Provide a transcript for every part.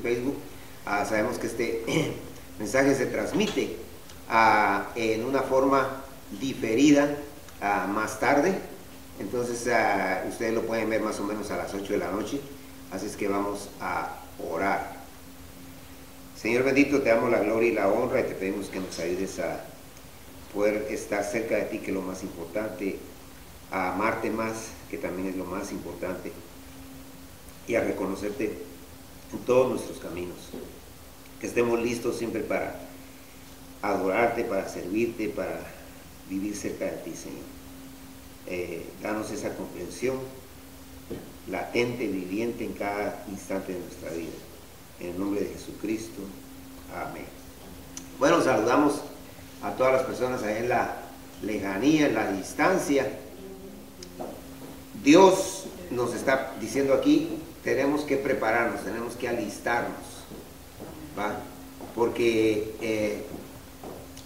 Facebook. Sabemos que este mensaje se transmite en una forma diferida más tarde, entonces ustedes lo pueden ver más o menos a las 8 de la noche, así es que vamos a orar. Señor bendito, te damos la gloria y la honra y te pedimos que nos ayudes a poder estar cerca de ti, que es lo más importante, a amarte más, que también es lo más importante, y a reconocerte en todos nuestros caminos, que estemos listos siempre para adorarte, para servirte, para vivir cerca de ti, Señor. Danos esa comprensión latente, viviente en cada instante de nuestra vida. En el nombre de Jesucristo. Amén. Bueno, saludamos a todas las personas ahí en la lejanía, en la distancia. Dios nos está diciendo aquí, tenemos que prepararnos, tenemos que alistarnos, ¿va? Porque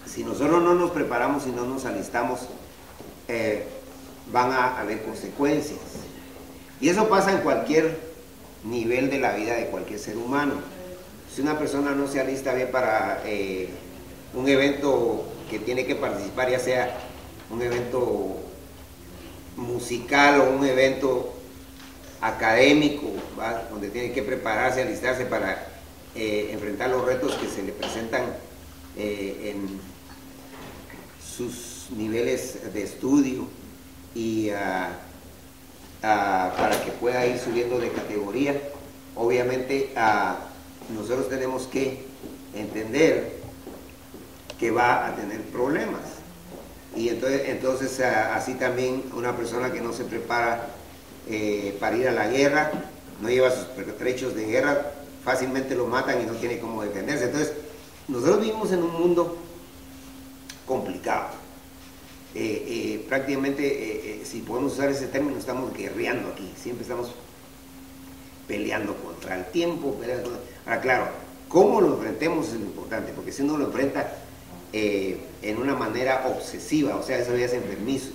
si nosotros no nos preparamos y no nos alistamos, van a haber consecuencias. Y eso pasa en cualquier nivel de la vida de cualquier ser humano. Si una persona no se alista bien para un evento que tiene que participar, ya sea un evento musical o un evento académico, ¿va? Donde tiene que prepararse, alistarse para enfrentar los retos que se le presentan en sus niveles de estudio y para que pueda ir subiendo de categoría. Obviamente nosotros tenemos que entender que va a tener problemas, y entonces así también una persona que no se prepara para ir a la guerra, no lleva sus pertrechos de guerra, fácilmente lo matan y no tiene cómo defenderse. Entonces nosotros vivimos en un mundo complicado. Prácticamente, si podemos usar ese término, estamos guerreando aquí, siempre estamos peleando contra el tiempo, Ahora claro, cómo lo enfrentemos es lo importante, porque si uno lo enfrenta en una manera obsesiva, o sea, eso ya es enfermizo,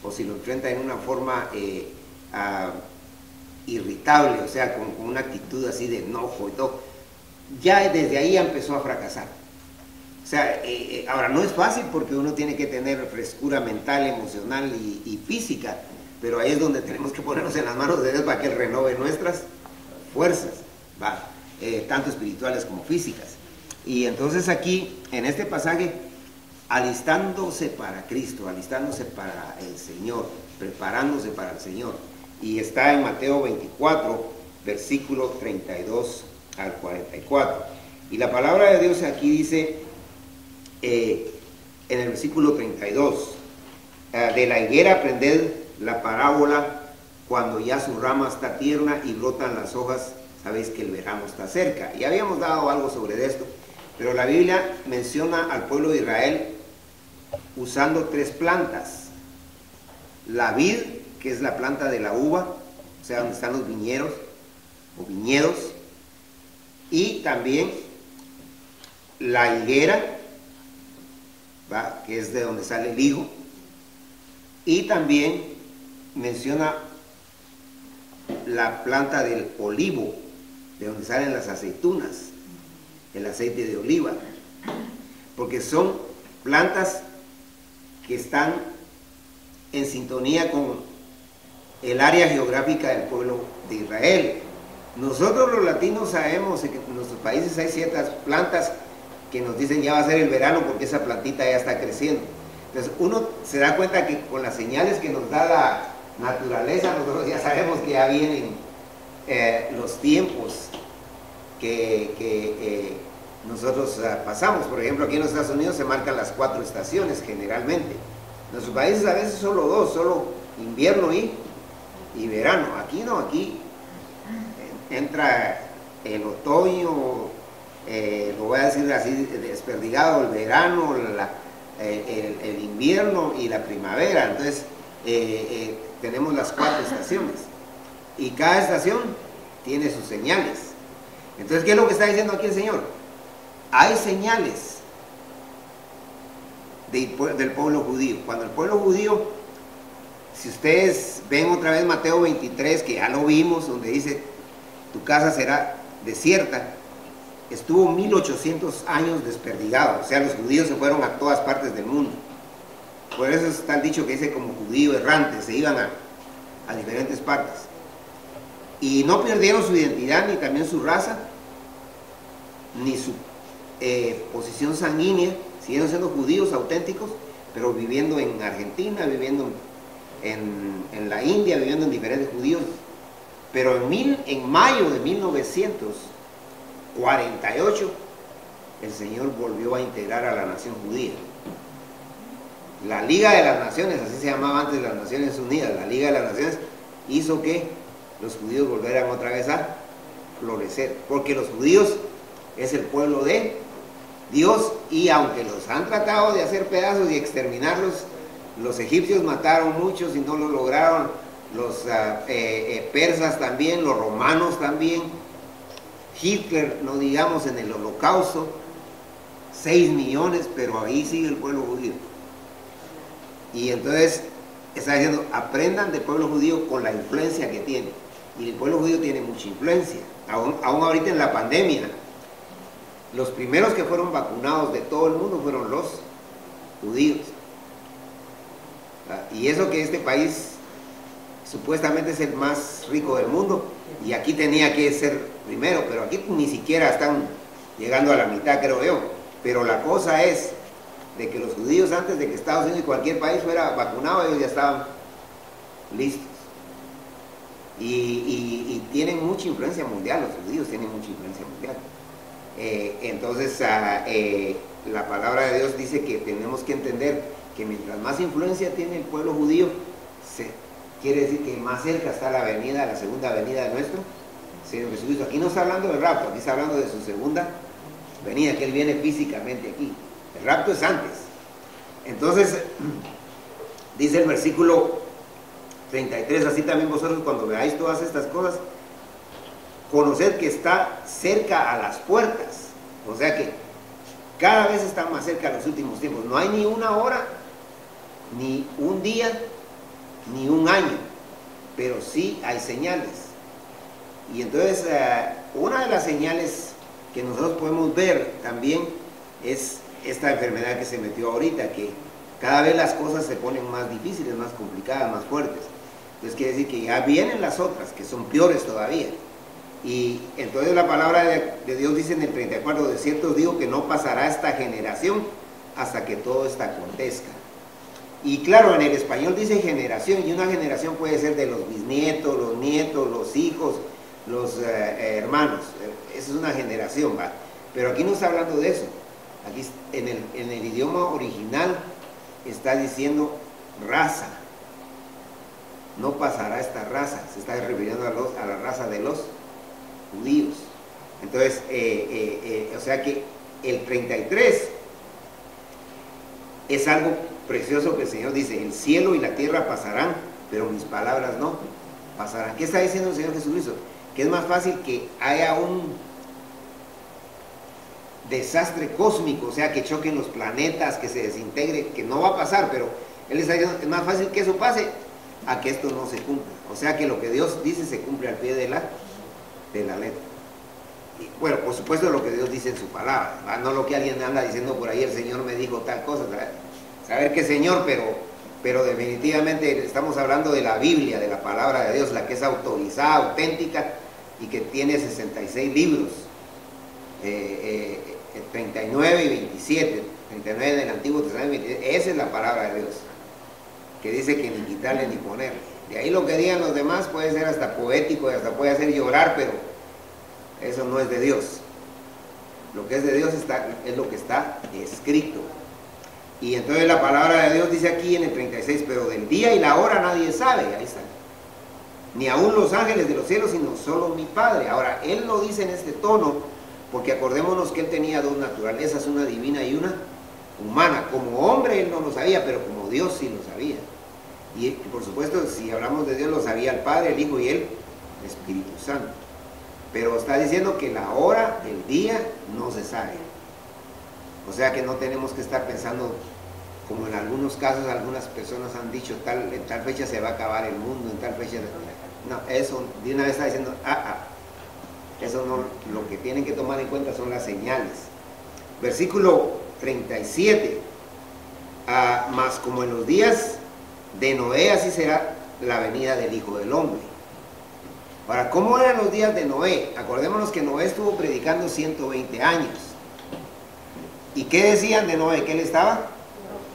o si lo enfrenta en una forma irritable, o sea, con una actitud así de enojo y todo, ya desde ahí ya empezó a fracasar. O sea, ahora no es fácil porque uno tiene que tener frescura mental, emocional y física, pero ahí es donde tenemos que ponernos en las manos de Dios para que Él renove nuestras fuerzas, ¿va? Tanto espirituales como físicas. Y entonces aquí, en este pasaje, alistándose para Cristo, alistándose para el Señor, preparándose para el Señor. Y está en Mateo 24, versículo 32 al 44. Y la palabra de Dios aquí dice, en el versículo 32, de la higuera aprended la parábola, cuando ya su rama está tierna y brotan las hojas, sabéis que el verano está cerca. Y habíamos dado algo sobre esto, pero la Biblia menciona al pueblo de Israel usando tres plantas: la vid, que es la planta de la uva, o sea, donde están los viñedos o viñedos, y también la higuera, ¿va? Que es de donde sale el higo, y también menciona la planta del olivo, de donde salen las aceitunas, el aceite de oliva, porque son plantas que están en sintonía con el área geográfica del pueblo de Israel. Nosotros los latinos sabemos que en nuestros países hay ciertas plantas que nos dicen ya va a ser el verano porque esa plantita ya está creciendo. Entonces uno se da cuenta que con las señales que nos da la naturaleza, nosotros ya sabemos que ya vienen los tiempos que nosotros pasamos. Por ejemplo, aquí en los Estados Unidos se marcan las 4 estaciones generalmente. En nuestros países a veces solo 2, solo invierno y verano. Aquí no, aquí entra el otoño, lo voy a decir así desperdigado, el verano, el invierno y la primavera. Entonces tenemos las 4 estaciones y cada estación tiene sus señales. Entonces, ¿qué es lo que está diciendo aquí el Señor? Hay señales del pueblo judío. Cuando el pueblo judío, si ustedes ven otra vez Mateo 23, que ya lo vimos, donde dice tu casa será desierta, estuvo 1800 años desperdigado, o sea, los judíos se fueron a todas partes del mundo. Por eso está el dicho que dice como judío errante, se iban a diferentes partes. Y no perdieron su identidad, ni también su raza, ni su posición sanguínea, siguieron siendo judíos auténticos, pero viviendo en Argentina, viviendo en la India, viviendo en diferentes judíos. Pero en mayo de 1948, el Señor volvió a integrar a la nación judía. La Liga de las Naciones, así se llamaba antes las Naciones Unidas, la Liga de las Naciones, hizo que los judíos volvieran otra vez a florecer, porque los judíos es el pueblo de Dios, y aunque los han tratado de hacer pedazos y exterminarlos, los egipcios mataron muchos y no lo lograron, los persas también, los romanos también, Hitler, no digamos en el Holocausto, 6 millones, pero ahí sigue el pueblo judío. Y entonces está diciendo, aprendan del pueblo judío con la influencia que tiene. Y el pueblo judío tiene mucha influencia. Aún ahorita en la pandemia, los primeros que fueron vacunados de todo el mundo fueron los judíos. Y eso que este país supuestamente es el más rico del mundo, y aquí tenía que ser primero, pero aquí ni siquiera están llegando a la mitad, creo yo. Pero la cosa es de que los judíos, antes de que Estados Unidos y cualquier país fuera vacunado, ellos ya estaban listos. Y tienen mucha influencia mundial, los judíos tienen mucha influencia mundial. Entonces, la palabra de Dios dice que tenemos que entender que mientras más influencia tiene el pueblo judío, quiere decir que más cerca está la venida, la segunda venida de nuestro Señor Jesucristo. Aquí no está hablando del rapto, aquí está hablando de su segunda venida, que Él viene físicamente aquí. El rapto es antes. Entonces, dice el versículo 33, así también vosotros cuando veáis todas estas cosas, conoced que está cerca a las puertas. O sea que cada vez está más cerca los últimos tiempos. No hay ni una hora, ni un día, ni un año, pero sí hay señales. Y entonces una de las señales que nosotros podemos ver también es esta enfermedad que se metió ahorita, que cada vez las cosas se ponen más difíciles, más complicadas, más fuertes. Entonces quiere decir que ya vienen las otras, que son peores todavía. Y entonces la palabra de Dios dice en el 34, de cierto os digo que no pasará esta generación hasta que todo esto acontezca. Y claro, en el español dice generación, y una generación puede ser de los bisnietos, los nietos, los hijos, los hermanos. Esa es una generación, ¿va? Pero aquí no está hablando de eso. Aquí en el idioma original está diciendo raza. No pasará esta raza, se está refiriendo a la raza de los judíos. Entonces, o sea que el 33 es algo precioso que el Señor dice, el cielo y la tierra pasarán, pero mis palabras no pasarán. ¿Qué está diciendo el Señor Jesucristo? Que es más fácil que haya un desastre cósmico, o sea, que choquen los planetas, que se desintegre, que no va a pasar, pero Él está diciendo, es más fácil que eso pase a que esto no se cumpla. O sea, que lo que Dios dice se cumple al pie de la letra. Y, bueno, por supuesto lo que Dios dice en su palabra, ¿verdad? No lo que alguien anda diciendo por ahí, el Señor me dijo tal cosa, ¿verdad? Saber qué Señor, pero definitivamente estamos hablando de la Biblia, de la palabra de Dios, la que es autorizada, auténtica, y que tiene 66 libros, 39 y 27, 39 del Antiguo Testamento, esa es la palabra de Dios, que dice que ni quitarle ni ponerle. De ahí lo que digan los demás puede ser hasta poético y hasta puede hacer llorar, pero eso no es de Dios. Lo que es de Dios es lo que está escrito. Y entonces la palabra de Dios dice aquí en el 36, pero del día y la hora nadie sabe, ahí está. Ni aún los ángeles de los cielos, sino solo mi Padre. Ahora, Él lo dice en este tono, porque acordémonos que Él tenía dos naturalezas, una divina y una humana. Como hombre Él no lo sabía, pero como Dios sí lo sabía. Y por supuesto, si hablamos de Dios, lo sabía el Padre, el Hijo y el Espíritu Santo. Pero está diciendo que la hora, el día, no se sabe. O sea que no tenemos que estar pensando, como en algunos casos algunas personas han dicho, en tal fecha se va a acabar el mundo, en tal fecha... No, eso de una vez está diciendo, Eso no, lo que tienen que tomar en cuenta son las señales. Versículo 37. Mas como en los días de Noé, así será la venida del Hijo del Hombre. Ahora, ¿cómo eran los días de Noé? Acordémonos que Noé estuvo predicando 120 años. ¿Y qué decían de Noé? Que él estaba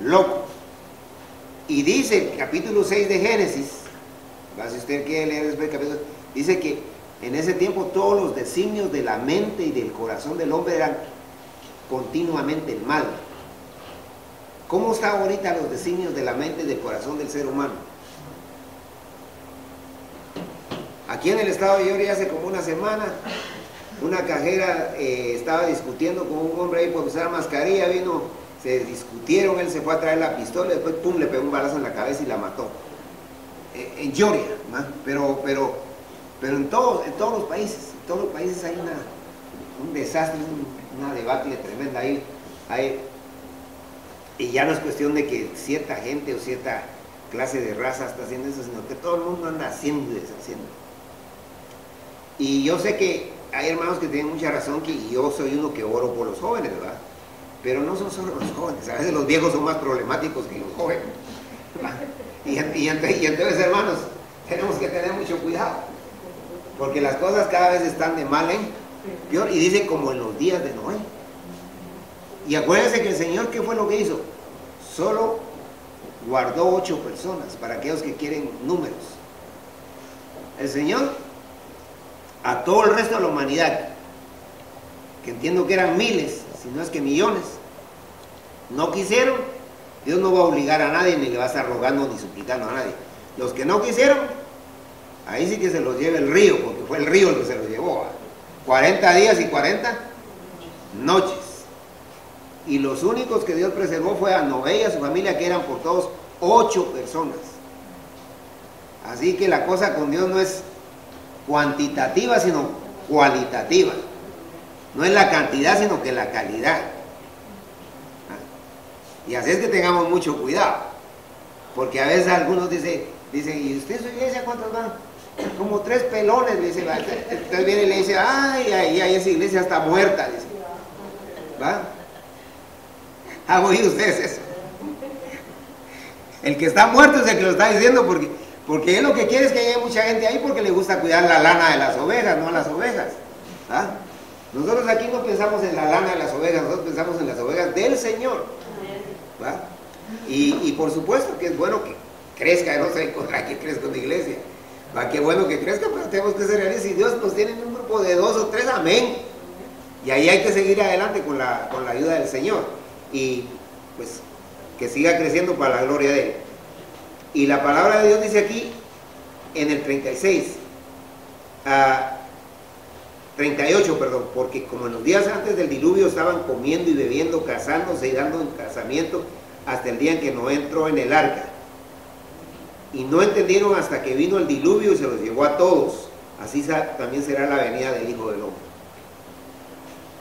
loco. Y dice el capítulo 6 de Génesis, si usted quiere leer después el capítulo, dice que en ese tiempo todos los designios de la mente y del corazón del hombre eran continuamente el mal. ¿Cómo están ahorita los designios de la mente y del corazón del ser humano? Aquí en el estado de Georgia hace como una semana, una cajera estaba discutiendo con un hombre ahí por usar mascarilla, vino, se discutieron, él se fue a traer la pistola y después pum, le pegó un balazo en la cabeza y la mató. En Georgia, ¿no? Pero en todos los países hay un desastre, una debacle tremenda ahí. Y ya no es cuestión de que cierta gente o cierta clase de raza está haciendo eso, sino que todo el mundo anda haciendo y deshaciendo. Y yo sé que hay hermanos que tienen mucha razón, que yo soy uno que oro por los jóvenes, ¿verdad? Pero no son solo los jóvenes, a veces los viejos son más problemáticos que los jóvenes, ¿verdad? Y entonces, hermanos, tenemos que tener mucho cuidado, porque las cosas cada vez están de mal en peor, y dice como en los días de Noé. Y acuérdense que el Señor, ¿qué fue lo que hizo? Solo guardó 8 personas, para aquellos que quieren números. El Señor, a todo el resto de la humanidad, que entiendo que eran miles, si no es que millones, no quisieron, Dios no va a obligar a nadie, ni le va a estar rogando ni suplicando a nadie. Los que no quisieron, ahí sí que se los lleve el río, porque fue el río el que se los llevó. 40 días y 40 noches. Y los únicos que Dios preservó fue a Noé y a su familia, que eran por todos 8 personas. Así que la cosa con Dios no es cuantitativa, sino cualitativa. No es la cantidad, sino que la calidad. Y así es que tengamos mucho cuidado, porque a veces algunos dicen, ¿y usted en su iglesia cuántos van? Como 3 pelones, le dice. Entonces viene y le dice, ay, esa iglesia está muerta, dice. ¿Va? ¿Han oído ustedes eso? El que está muerto es el que lo está diciendo, porque él lo que quiere es que llegue mucha gente ahí, porque le gusta cuidar la lana de las ovejas, no a las ovejas. ¿Ah? Nosotros aquí no pensamos en la lana de las ovejas, nosotros pensamos en las ovejas del Señor. ¿Va? Y por supuesto que es bueno que crezca, no sé contra que crezca una iglesia. ¿Va? Qué bueno que crezca, pero tenemos que ser realistas. Si Dios nos tiene en un grupo de 2 o 3, amén. Y ahí hay que seguir adelante con la ayuda del Señor. Y pues que siga creciendo para la gloria de Él. Y la palabra de Dios dice aquí, en el 38, perdón, porque como en los días antes del diluvio estaban comiendo y bebiendo, casándose y dando en casamiento, hasta el día en que Noé entró en el arca. Y no entendieron hasta que vino el diluvio y se los llevó a todos. Así también será la venida del Hijo del Hombre.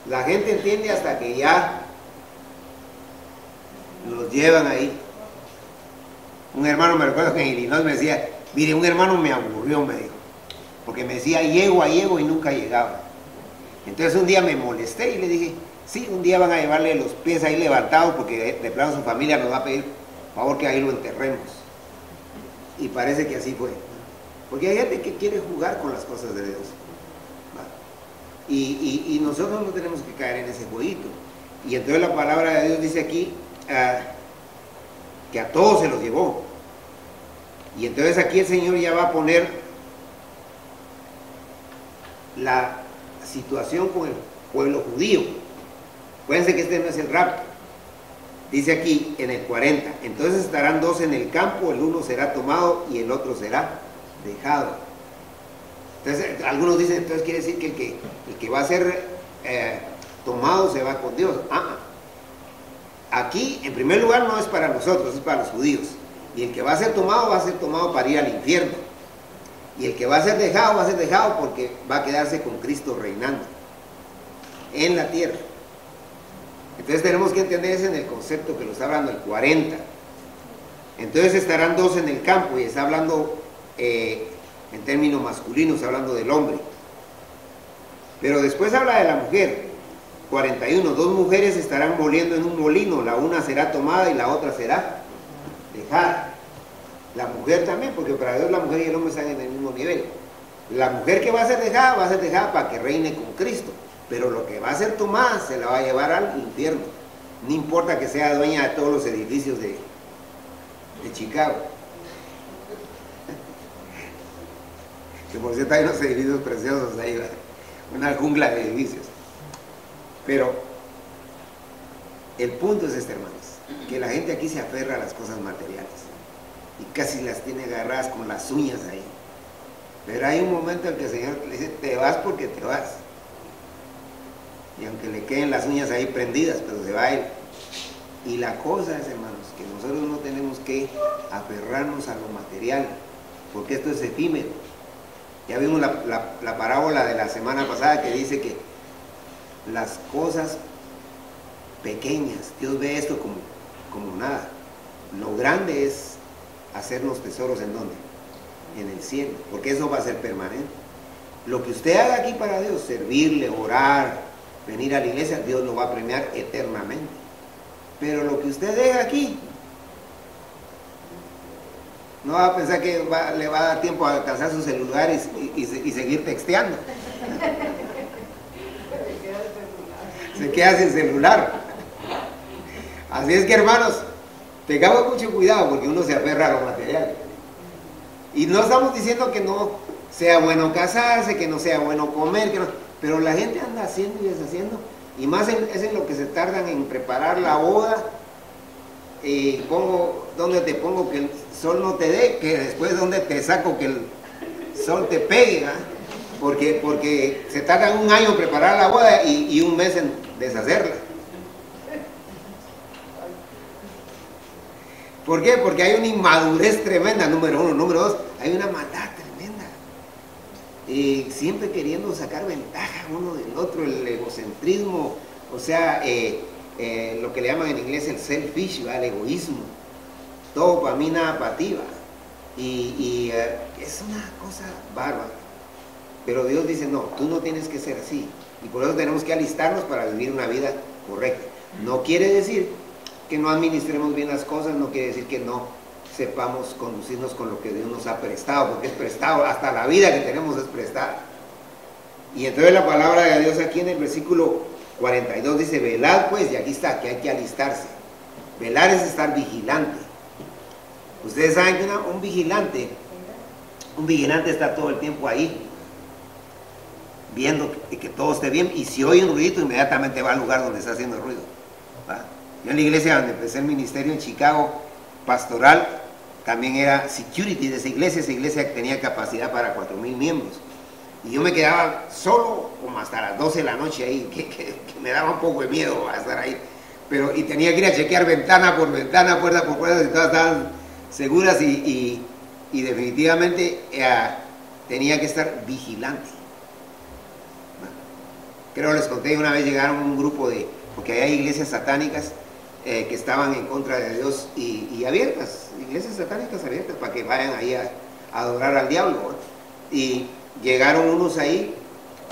La gente entiende hasta que ya los llevan ahí. Un hermano, me recuerdo que en Illinois me decía, mire, un hermano me aburrió, me dijo, porque me decía, llego y nunca llegaba. Entonces un día me molesté y le dije, sí, un día van a llevarle los pies ahí levantados, porque de plano su familia nos va a pedir favor que ahí lo enterremos. Y parece que así fue, porque hay gente que quiere jugar con las cosas de Dios. Y nosotros no tenemos que caer en ese jueguito. Y entonces la palabra de Dios dice aquí que a todos se los llevó. Y entonces aquí el Señor ya va a poner la situación con el pueblo judío. Acuérdense que este no es el rapto. Dice aquí en el 40, entonces estarán 2 en el campo, el uno será tomado y el otro será dejado. Entonces algunos dicen, entonces quiere decir que el que va a ser tomado se va con Dios. Aquí en primer lugar no es para nosotros, es para los judíos. Y el que va a ser tomado para ir al infierno. Y el que va a ser dejado porque va a quedarse con Cristo reinando en la tierra. Entonces tenemos que entender eso en el concepto que lo está hablando el 40. Entonces estarán 2 en el campo, y está hablando en términos masculinos, hablando del hombre. Pero después habla de la mujer. 41, dos mujeres estarán moliendo en un molino, la una será tomada y la otra será dejada. La mujer también, porque para Dios la mujer y el hombre están en el mismo nivel. La mujer que va a ser dejada para que reine con Cristo. Pero lo que va a ser tomada se la va a llevar al infierno. No importa que sea dueña de todos los edificios de Chicago. Que por cierto hay unos edificios preciosos ahí, una jungla de edificios. Pero el punto es este, hermanos, que la gente aquí se aferra a las cosas materiales y casi las tiene agarradas con las uñas ahí. Pero hay un momento en que el Señor le dice, te vas porque te vas. Y aunque le queden las uñas ahí prendidas, pero se va a ir. Y la cosa es, hermanos, que nosotros no tenemos que aferrarnos a lo material, porque esto es efímero. Ya vimos la parábola de la semana pasada que dice que las cosas pequeñas, Dios ve esto como nada. Lo grande es hacernos tesoros ¿en dónde? En el cielo, porque eso va a ser permanente. Lo que usted haga aquí para Dios, servirle, orar, venir a la iglesia, Dios lo va a premiar eternamente. Pero lo que usted deja aquí, no va a pensar que le va a dar tiempo a alcanzar su celular y seguir texteando. Se queda sin celular. Así es que, hermanos, tengamos mucho cuidado porque uno se aferra a lo material. Y no estamos diciendo que no sea bueno casarse, que no sea bueno comer, pero la gente anda haciendo y deshaciendo. Y más es en lo que se tardan en preparar la boda. Donde te pongo que el sol no te dé, que después donde te saco que el sol te pegue, ¿verdad? Porque se tardan un año en preparar la boda y un mes en deshacerla. ¿Por qué? Porque hay una inmadurez tremenda, número uno. Número dos, hay una maldad tremenda. Siempre queriendo sacar ventaja uno del otro, el egocentrismo, o sea, lo que le llaman en inglés el selfish, el egoísmo. Todo para mí, nada para ti, es una cosa bárbara. Pero Dios dice, no, tú no tienes que ser así. Y por eso tenemos que alistarnos para vivir una vida correcta. No quiere decir que no administremos bien las cosas, no quiere decir que no sepamos conducirnos con lo que Dios nos ha prestado, porque es prestado, hasta la vida que tenemos es prestada. Y entonces la palabra de Dios aquí en el versículo 42 dice, velad pues, y aquí está, que hay que alistarse. Velar es estar vigilante. Ustedes saben que un vigilante está todo el tiempo ahí, viendo que todo esté bien, y si oye un ruidito, inmediatamente va al lugar donde está haciendo ruido. ¿Va? Yo en la iglesia donde empecé el ministerio en Chicago, pastoral, también era security de esa iglesia tenía capacidad para 4,000 miembros. Y yo me quedaba solo como hasta las 12 de la noche ahí, que me daba un poco de miedo a estar ahí. Y tenía que ir a chequear ventana por ventana, puerta por puerta, si todas estaban seguras y definitivamente tenía que estar vigilante. Creo les conté, una vez llegaron un grupo porque hay iglesias satánicas que estaban en contra de Dios y abiertas, iglesias satánicas abiertas para que vayan ahí a adorar al diablo, ¿no? Y llegaron unos ahí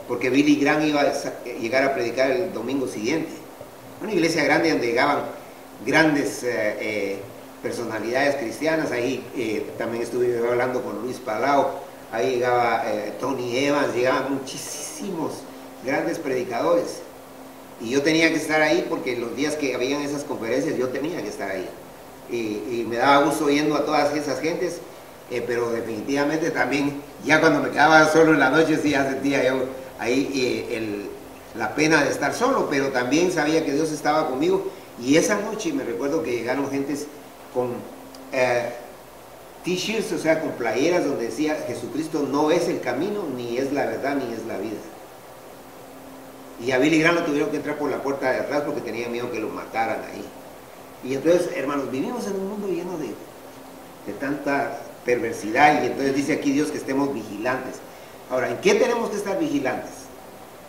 porque Billy Graham iba a llegar a predicar el domingo siguiente. Una iglesia grande donde llegaban grandes personalidades cristianas. Ahí también estuve hablando con Luis Palau, ahí llegaba Tony Evans, llegaban muchísimos grandes predicadores. Y yo tenía que estar ahí porque los días que habían esas conferencias yo tenía que estar ahí. Y me daba gusto oyendo a todas esas gentes, pero definitivamente también, ya cuando me quedaba solo en la noche, sí ya sentía yo ahí la pena de estar solo, pero también sabía que Dios estaba conmigo. Y esa noche me recuerdo que llegaron gentes con t-shirts, o sea, con playeras donde decía, Jesucristo no es el camino, ni es la verdad, ni es la vida. Y a Billy Graham lo tuvieron que entrar por la puerta de atrás porque tenían miedo que lo mataran ahí. Y entonces, hermanos, vivimos en un mundo lleno de tanta perversidad, y entonces dice aquí Dios que estemos vigilantes. Ahora, ¿en qué tenemos que estar vigilantes?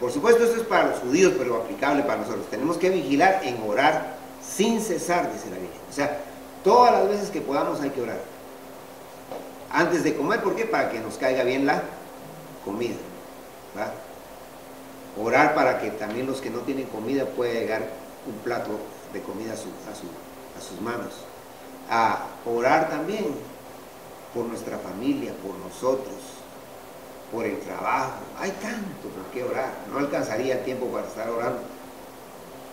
Por supuesto, esto es para los judíos, pero aplicable para nosotros. Tenemos que vigilar en orar sin cesar, dice la Biblia. O sea, todas las veces que podamos hay que orar. Antes de comer, ¿por qué? Para que nos caiga bien la comida, ¿va? Orar para que también los que no tienen comida pueda llegar un plato de comida a sus manos. A orar también por nuestra familia, por nosotros, por el trabajo. Hay tanto por qué orar. No alcanzaría el tiempo para estar orando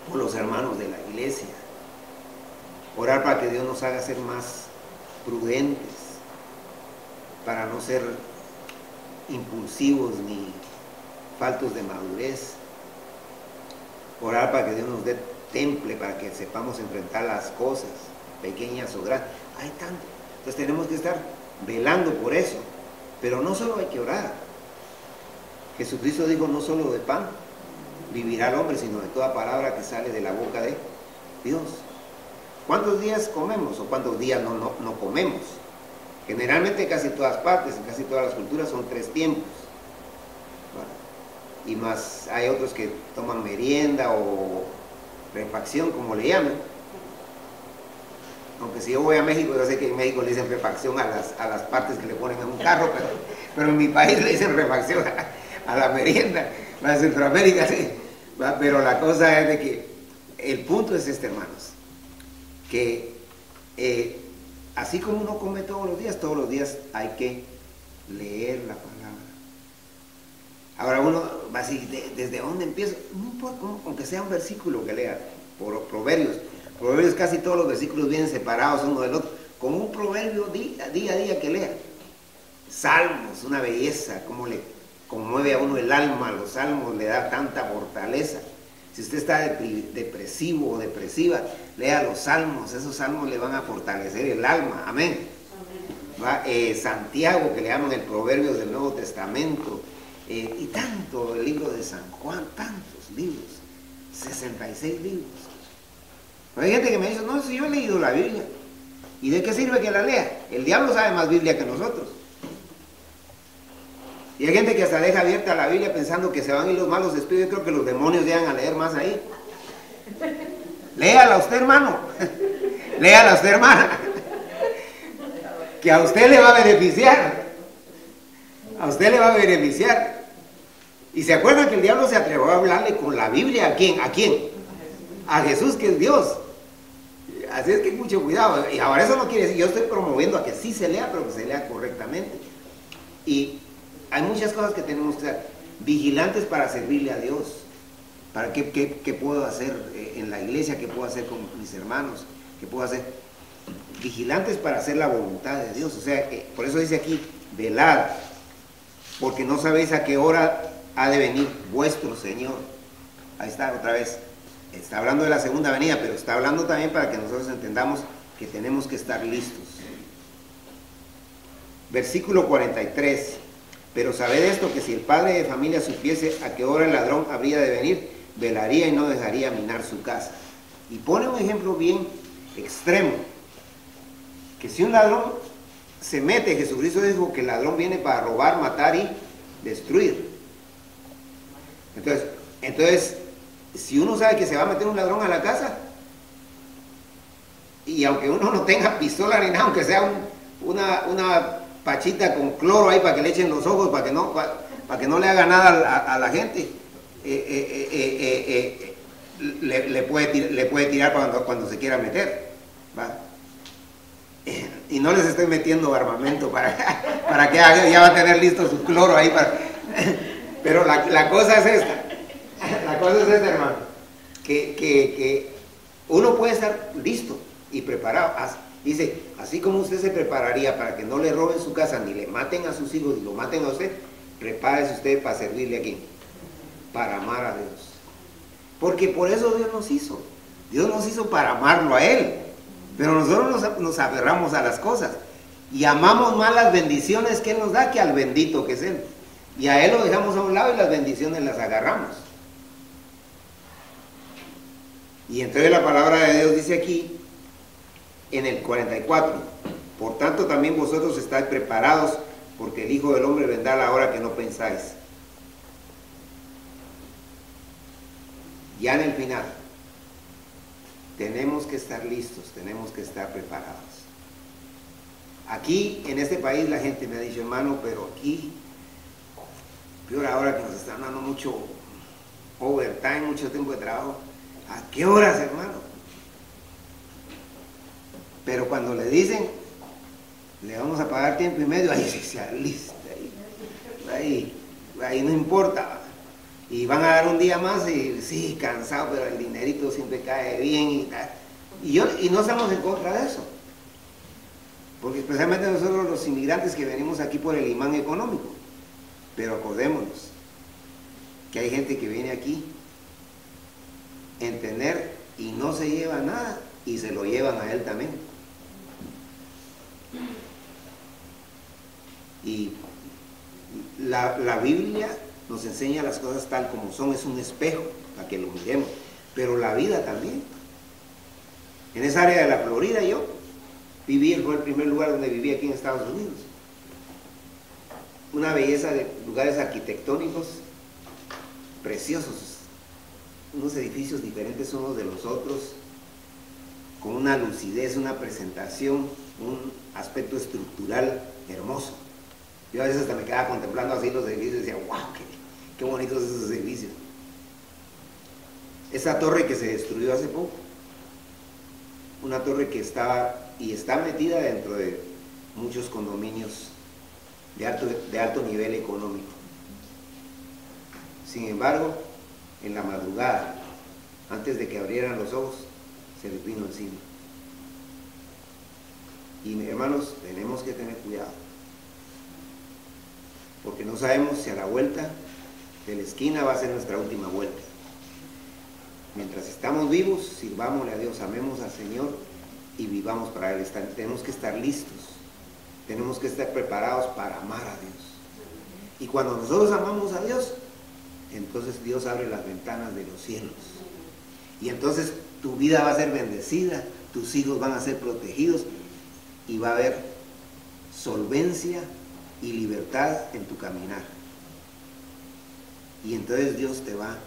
por los hermanos de la iglesia. Orar para que Dios nos haga ser más prudentes, para no ser impulsivos ni faltos de madurez. Orar para que Dios nos dé temple, para que sepamos enfrentar las cosas, pequeñas o grandes. Hay tanto. Entonces tenemos que estar velando por eso. Pero no solo hay que orar. Jesucristo dijo: no solo de pan vivirá el hombre, sino de toda palabra que sale de la boca de Dios. ¿Cuántos días comemos o cuántos días no comemos? Generalmente en casi todas partes, en casi todas las culturas son 3 tiempos. Bueno, y más hay otros que toman merienda o refacción, como le llaman. Aunque si yo voy a México, yo sé que en México le dicen refacción a las partes que le ponen a un carro, pero en mi país le dicen refacción a la merienda. En Centroamérica sí. Pero la cosa es de que el punto es este, hermanos, que así como uno come todos los días hay que leer la palabra. Ahora uno va a decir: ¿desde dónde empiezo? No importa, aunque sea un versículo que lea, por Proverbios. Proverbios, casi todos los versículos vienen separados uno del otro, con un proverbio día a día que lea. Salmos, una belleza, cómo le conmueve a uno el alma. Los salmos le da tanta fortaleza. Si usted está depresivo o depresiva, lea los salmos. Esos salmos le van a fortalecer el alma. Amén. Santiago, que le llaman el Proverbios del Nuevo Testamento, y tanto el libro de San Juan, tantos libros, 66 libros. Pero hay gente que me dice: no, si yo he leído la Biblia. ¿Y de qué sirve que la lea? El diablo sabe más Biblia que nosotros. Y hay gente que hasta deja abierta la Biblia pensando que se van a ir los malos espíritus. Yo creo que los demonios llegan a leer más ahí. Léala usted, hermano. Léala usted, hermana. Que a usted le va a beneficiar. A usted le va a beneficiar. Y se acuerdan que el diablo se atrevió a hablarle con la Biblia. ¿A quién? ¿A quién? A Jesús, que es Dios. Así es que mucho cuidado. Y ahora eso no quiere decir, yo estoy promoviendo a que sí se lea, pero que se lea correctamente. Y hay muchas cosas que tenemos que ser vigilantes para servirle a Dios. ¿Para qué puedo hacer en la iglesia? ¿Qué puedo hacer con mis hermanos? ¿Qué puedo hacer? Vigilantes para hacer la voluntad de Dios. O sea, por eso dice aquí: velad, porque no sabéis a qué hora ha de venir vuestro Señor. Ahí está otra vez. Está hablando de la segunda venida, pero está hablando también para que nosotros entendamos que tenemos que estar listos. Versículo 43. Pero sabed esto, que si el padre de familia supiese a qué hora el ladrón habría de venir, velaría y no dejaría minar su casa. Y pone un ejemplo bien extremo, que si un ladrón se mete, Jesucristo dijo que el ladrón viene para robar, matar y destruir. Entonces, si uno sabe que se va a meter un ladrón a la casa, y aunque uno no tenga pistola ni nada, aunque sea una pachita con cloro ahí para que le echen los ojos, para que no le haga nada a la gente, le puede tirar cuando se quiera meter, ¿va? Y no les estoy metiendo armamento para que ya va a tener listo su cloro ahí pero la cosa es esta. La cosa es esta, hermano, que uno puede estar listo y preparado. Dice: así como usted se prepararía para que no le roben su casa, ni le maten a sus hijos, ni lo maten a usted, prepárese usted para servirle aquí, para amar a Dios. Porque por eso Dios nos hizo. Dios nos hizo para amarlo a Él. Pero nosotros nos aferramos a las cosas y amamos más las bendiciones que Él nos da que al bendito que es Él. Y a Él lo dejamos a un lado y las bendiciones las agarramos. Y entonces la palabra de Dios dice aquí, en el 44, por tanto también vosotros estáis preparados, porque el Hijo del Hombre vendrá a la hora que no pensáis. Ya en el final, tenemos que estar listos, tenemos que estar preparados. Aquí, en este país, la gente me ha dicho: hermano, pero aquí, peor ahora que nos están dando mucho overtime, mucho tiempo de trabajo. ¿A qué horas, hermano? Pero cuando le dicen, le vamos a pagar tiempo y medio, ahí se alista, ahí no importa. Y van a dar un día más y sí, cansado, pero el dinerito siempre cae bien y tal. Y no estamos en contra de eso. Porque especialmente nosotros los inmigrantes que venimos aquí por el imán económico. Pero acordémonos que hay gente que viene aquí en tener y no se lleva nada y se lo llevan a él también. Y la Biblia nos enseña las cosas tal como son, es un espejo para que lo miremos, pero la vida también. En esa área de la Florida yo viví, fue el primer lugar donde viví aquí en Estados Unidos. Una belleza de lugares arquitectónicos preciosos, unos edificios diferentes unos de los otros, con una lucidez, una presentación, un aspecto estructural hermoso. Yo a veces hasta me quedaba contemplando así los edificios y decía, wow, qué bonitos esos edificios. Esa torre que se destruyó hace poco, una torre que estaba y está metida dentro de muchos condominios de alto nivel económico. Sin embargo, en la madrugada, antes de que abrieran los ojos, se les vino encima. Y hermanos, tenemos que tener cuidado, porque no sabemos si a la vuelta de la esquina va a ser nuestra última vuelta. Mientras estamos vivos, sirvámosle a Dios, amemos al Señor y vivamos para Él. Tenemos que estar listos, tenemos que estar preparados para amar a Dios. Y cuando nosotros amamos a Dios, entonces Dios abre las ventanas de los cielos. Y entonces tu vida va a ser bendecida, tus hijos van a ser protegidos y va a haber solvencia y libertad en tu caminar. Y entonces Dios te va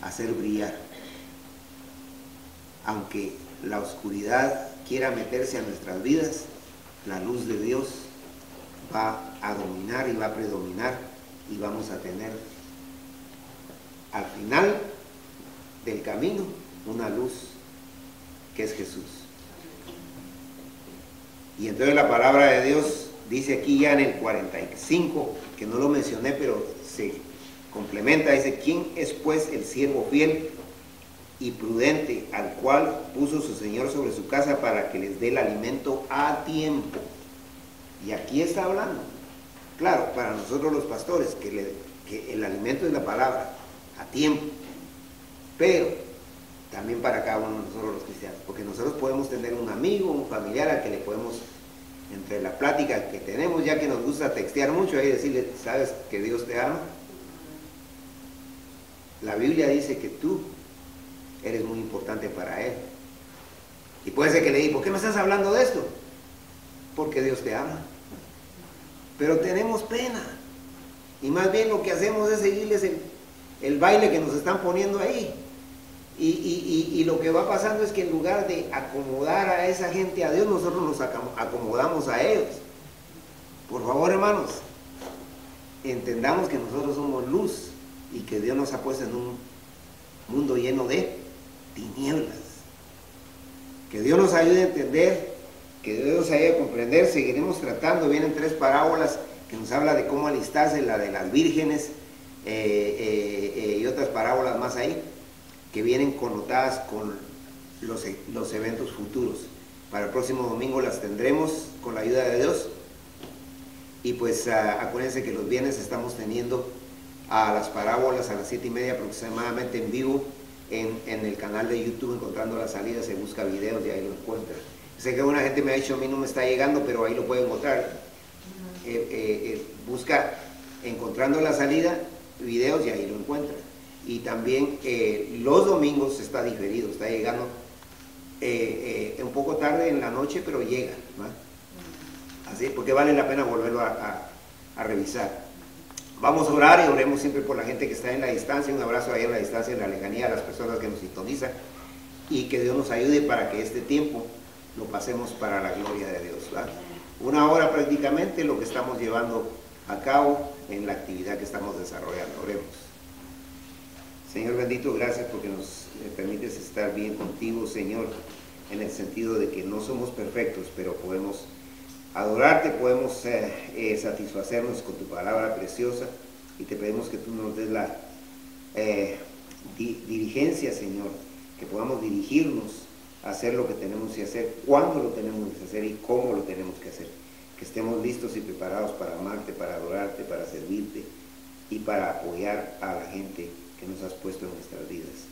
a hacer brillar. Aunque la oscuridad quiera meterse a nuestras vidas, la luz de Dios va a dominar y va a predominar y vamos a tener al final del camino una luz que es Jesús. Y entonces la palabra de Dios dice aquí ya en el 45, que no lo mencioné pero se complementa, dice: ¿quién es pues el siervo fiel y prudente al cual puso su Señor sobre su casa para que les dé el alimento a tiempo? Y aquí está hablando, claro, para nosotros los pastores, que el alimento es la palabra, a tiempo, pero también para cada uno de nosotros los cristianos, porque nosotros podemos tener un amigo, un familiar al que le podemos, entre la plática que tenemos, ya que nos gusta textear mucho, ahí decirle: ¿sabes que Dios te ama? La Biblia dice que tú eres muy importante para Él. Y puede ser que le diga: ¿por qué me estás hablando de esto? Porque Dios te ama. Pero tenemos pena. Y más bien lo que hacemos es seguirles el baile que nos están poniendo ahí. Y lo que va pasando es que en lugar de acomodar a esa gente a Dios, nosotros nos acomodamos a ellos. Por favor, hermanos, entendamos que nosotros somos luz y que Dios nos ha puesto en un mundo lleno de tinieblas. Que Dios nos ayude a entender, que Dios nos ayude a comprender. Seguiremos tratando, vienen 3 parábolas que nos habla de cómo alistarse, la de las vírgenes y otras parábolas más ahí, que vienen connotadas con los eventos futuros. Para el próximo domingo las tendremos con la ayuda de Dios. Y pues acuérdense que los viernes estamos teniendo a las parábolas a las 7:30 aproximadamente en vivo en el canal de YouTube, Encontrando la Salida. Se busca videos y ahí lo encuentra. Sé que una gente me ha dicho: a mí no me está llegando, pero ahí lo pueden encontrar. Busca Encontrando la Salida, videos, y ahí lo encuentra. Y también los domingos está diferido, está llegando un poco tarde en la noche, pero llega, ¿no? Así, porque vale la pena volverlo a revisar. Vamos a orar y oremos siempre por la gente que está en la distancia. Un abrazo ahí en la distancia, en la lejanía, a las personas que nos sintonizan, y que Dios nos ayude para que este tiempo lo pasemos para la gloria de Dios, ¿verdad? 1 hora prácticamente lo que estamos llevando a cabo en la actividad que estamos desarrollando. Oremos. Señor bendito, gracias porque nos permites estar bien contigo, Señor, en el sentido de que no somos perfectos, pero podemos adorarte, podemos satisfacernos con tu palabra preciosa, y te pedimos que tú nos des la dirigencia, Señor, que podamos dirigirnos a hacer lo que tenemos que hacer, cuándo lo tenemos que hacer y cómo lo tenemos que hacer. Que estemos listos y preparados para amarte, para adorarte, para servirte y para apoyar a la gente que nos has puesto en nuestras vidas.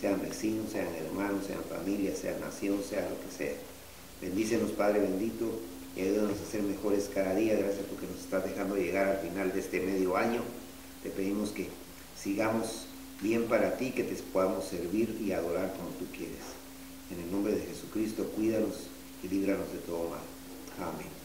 Sean vecinos, sean hermanos, sean familia, sean nación, sea lo que sea. Bendícenos, Padre bendito, y ayúdanos a ser mejores cada día. Gracias porque nos estás dejando llegar al final de este medio año. Te pedimos que sigamos bien para ti, que te podamos servir y adorar como tú quieres. En el nombre de Jesucristo, cuídanos y líbranos de todo mal. Amén.